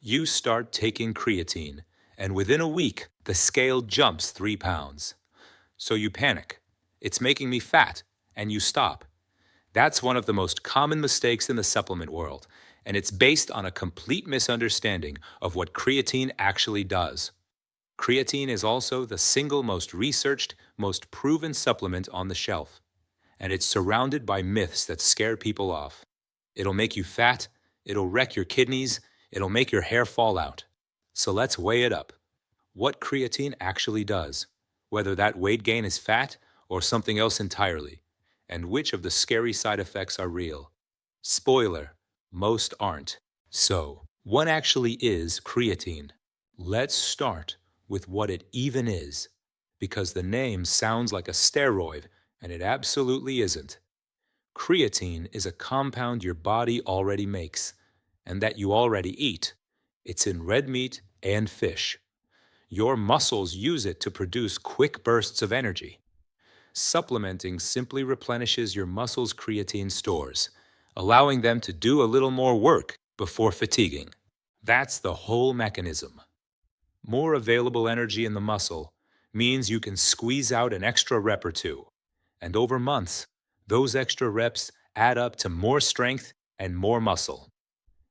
You start taking creatine, and within a week, the scale jumps 3 pounds. So you panic. It's making me fat, and you stop. That's one of the most common mistakes in the supplement world, and it's based on a complete misunderstanding of what creatine actually does. Creatine is also the single most researched, most proven supplement on the shelf, and it's surrounded by myths that scare people off. It'll make you fat, it'll wreck your kidneys, it'll make your hair fall out. So let's weigh it up. What creatine actually does, whether that weight gain is fat or something else entirely, and which of the scary side effects are real. Spoiler, most aren't. So, what actually is creatine? Let's start with what it even is, because the name sounds like a steroid, and it absolutely isn't. Creatine is a compound your body already makes, and that you already eat. It's in red meat and fish. Your muscles use it to produce quick bursts of energy. Supplementing simply replenishes your muscles' creatine stores, allowing them to do a little more work before fatiguing. That's the whole mechanism. More available energy in the muscle means you can squeeze out an extra rep or two. And over months, those extra reps add up to more strength and more muscle.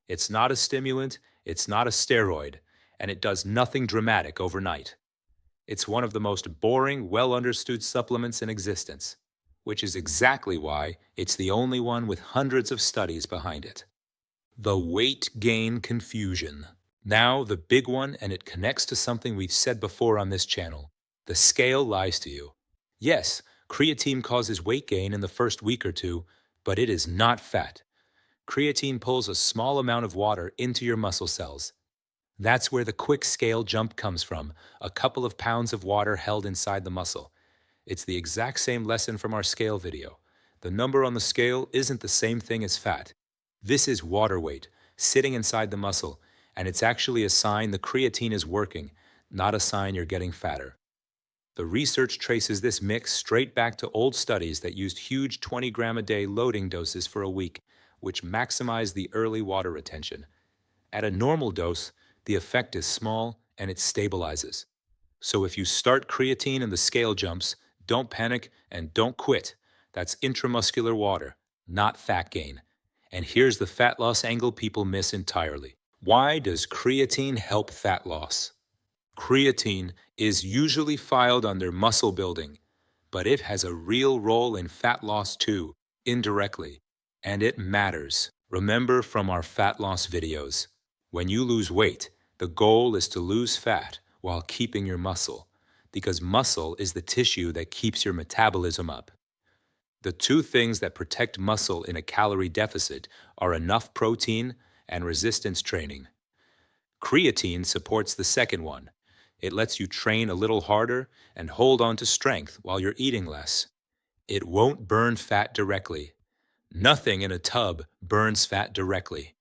It's not a stimulant, it's not a steroid, and it does nothing dramatic overnight. It's one of the most boring, well-understood supplements in existence, which is exactly why it's the only one with hundreds of studies behind it. The weight gain confusion. Now the big one, and it connects to something we've said before on this channel. The scale lies to you. Yes, creatine causes weight gain in the first week or two, but it is not fat. Creatine pulls a small amount of water into your muscle cells. That's where the quick scale jump comes from, a couple of pounds of water held inside the muscle. It's the exact same lesson from our scale video. The number on the scale isn't the same thing as fat. This is water weight, sitting inside the muscle, and it's actually a sign the creatine is working, not a sign you're getting fatter. The research traces this mix straight back to old studies that used huge 20-gram-a-day loading doses for a week, which maximized the early water retention. At a normal dose, the effect is small and it stabilizes. So if you start creatine and the scale jumps, don't panic and don't quit. That's intramuscular water, not fat gain. And here's the fat loss angle people miss entirely. Why does creatine help fat loss? Creatine is usually filed under muscle building, but it has a real role in fat loss too, indirectly. And it matters. Remember from our fat loss videos. When you lose weight, the goal is to lose fat while keeping your muscle, because muscle is the tissue that keeps your metabolism up. The two things that protect muscle in a calorie deficit are enough protein and resistance training. Creatine supports the second one. It lets you train a little harder and hold on to strength while you're eating less. It won't burn fat directly. Nothing in a tub burns fat directly.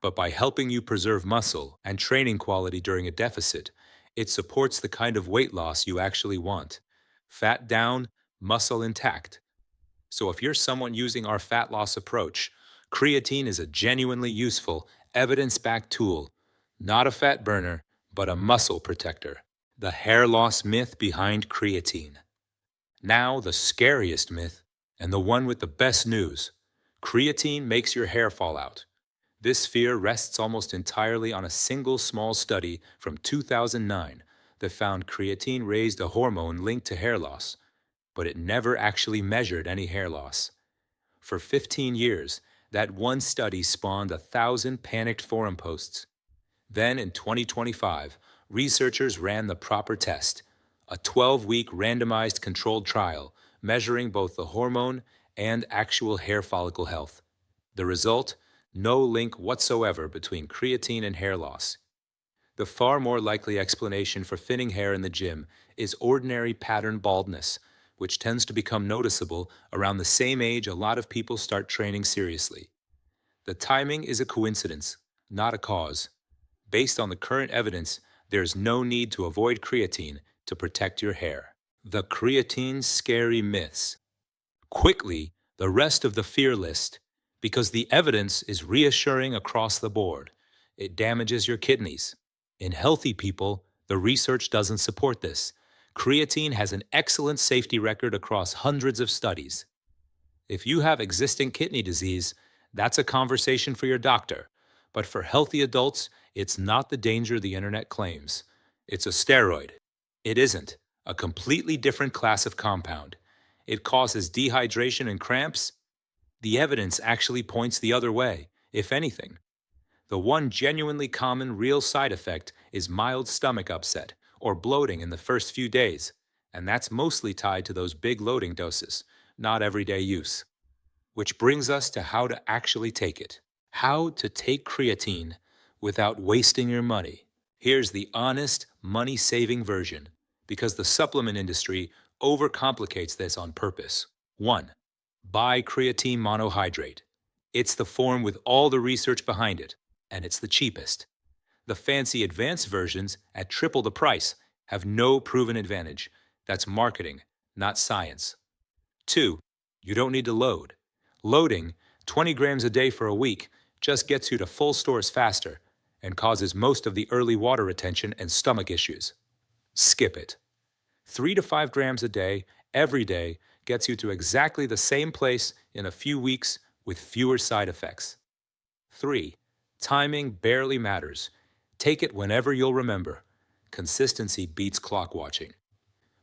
But by helping you preserve muscle and training quality during a deficit, it supports the kind of weight loss you actually want. Fat down, muscle intact. So if you're someone using our fat loss approach, creatine is a genuinely useful, evidence-backed tool. Not a fat burner, but a muscle protector. The hair loss myth behind creatine. Now the scariest myth, and the one with the best news. Creatine makes your hair fall out. This fear rests almost entirely on a single small study from 2009 that found creatine raised a hormone linked to hair loss, but it never actually measured any hair loss. For 15 years, that one study spawned 1,000 panicked forum posts. Then in 2025, researchers ran the proper test, a 12-week randomized controlled trial measuring both the hormone and actual hair follicle health. The result? No link whatsoever between creatine and hair loss. The far more likely explanation for thinning hair in the gym is ordinary pattern baldness, which tends to become noticeable around the same age a lot of people start training seriously. The timing is a coincidence, not a cause. Based on the current evidence, there's no need to avoid creatine to protect your hair. The creatine scary myths. Quickly, the rest of the fear list, because the evidence is reassuring across the board. it damages your kidneys. In healthy people, the research doesn't support this. Creatine has an excellent safety record across hundreds of studies. If you have existing kidney disease, that's a conversation for your doctor. But for healthy adults, it's not the danger the internet claims. It's a steroid. It isn't. A completely different class of compound. It causes dehydration and cramps. The evidence actually points the other way, if anything. The one genuinely common real side effect is mild stomach upset or bloating in the first few days, and that's mostly tied to those big loading doses, not everyday use. Which brings us to how to actually take it. How to take creatine without wasting your money. Here's the honest, money-saving version, because the supplement industry overcomplicates this on purpose. 1. Buy creatine monohydrate. It's the form with all the research behind it, and it's the cheapest. The fancy advanced versions, at triple the price, have no proven advantage. That's marketing, not science. 2. You don't need to load. Loading, 20 grams a day for a week, just gets you to full stores faster and causes most of the early water retention and stomach issues. Skip it. 3 to 5 grams a day, every day, gets you to exactly the same place in a few weeks with fewer side effects. 3. Timing barely matters. Take it whenever you'll remember. Consistency beats clock watching.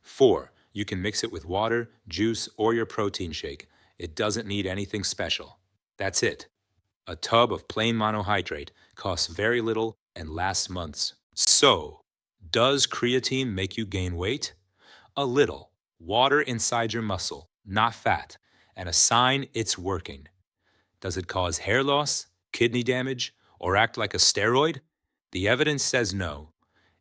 4. You can mix it with water, juice, or your protein shake. It doesn't need anything special. That's it. A tub of plain monohydrate costs very little and lasts months. So, does creatine make you gain weight? A little. Water inside your muscle, not fat, and a sign it's working. Does it cause hair loss, kidney damage, or act like a steroid? The evidence says no.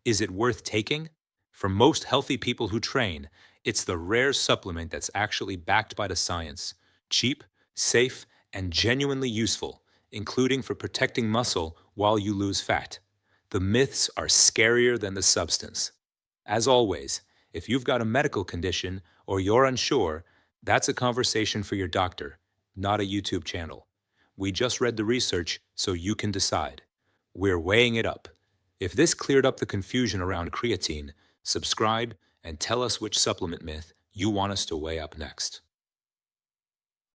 Is it worth taking? For most healthy people who train, it's the rare supplement that's actually backed by the science. Cheap, safe, and genuinely useful, including for protecting muscle while you lose fat. The myths are scarier than the substance. As always, if you've got a medical condition or you're unsure, that's a conversation for your doctor, not a YouTube channel. We just read the research so you can decide. We're weighing it up. If this cleared up the confusion around creatine, subscribe and tell us which supplement myth you want us to weigh up next.